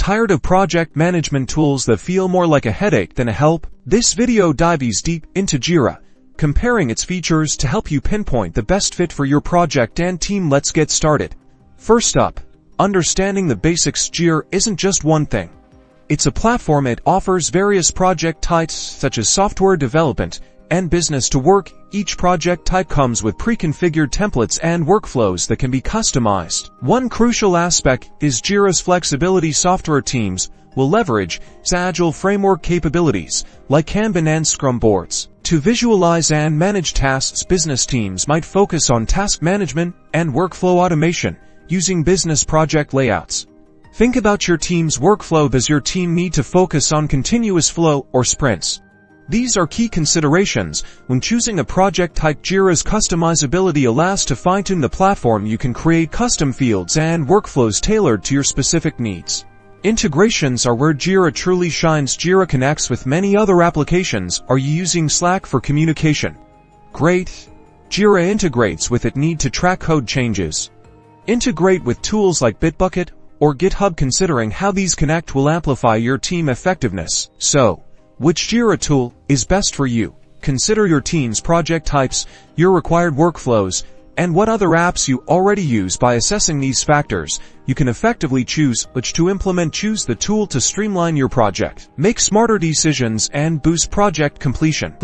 Tired of project management tools that feel more like a headache than a help? This video dives deep into Jira, comparing its features to help you pinpoint the best fit for your project and team. Let's get started. First up, understanding the basics. Jira isn't just one thing. It's a platform. It offers various project types such as software development and business to work. Each project type comes with pre-configured templates and workflows that can be customized. One crucial aspect is Jira's flexibility. Software teams will leverage its agile framework capabilities like Kanban and Scrum boards to visualize and manage tasks. Business teams might focus on task management and workflow automation using business project layouts. Think about your team's workflow. Does your team need to focus on continuous flow or sprints? These are key considerations when choosing a project type. Jira's customizability allows to fine-tune the platform. You can create custom fields and workflows tailored to your specific needs. Integrations are where Jira truly shines. Jira connects with many other applications. Are you using Slack for communication? Great. Jira integrates with it. Need to track code changes? Integrate with tools like Bitbucket or GitHub. Considering how these connect will amplify your team effectiveness. So, which Jira tool is best for you? Consider your team's project types, your required workflows, and what other apps you already use. By assessing these factors, you can effectively choose which to implement. Choose the tool to streamline your project, make smarter decisions, and boost project completion.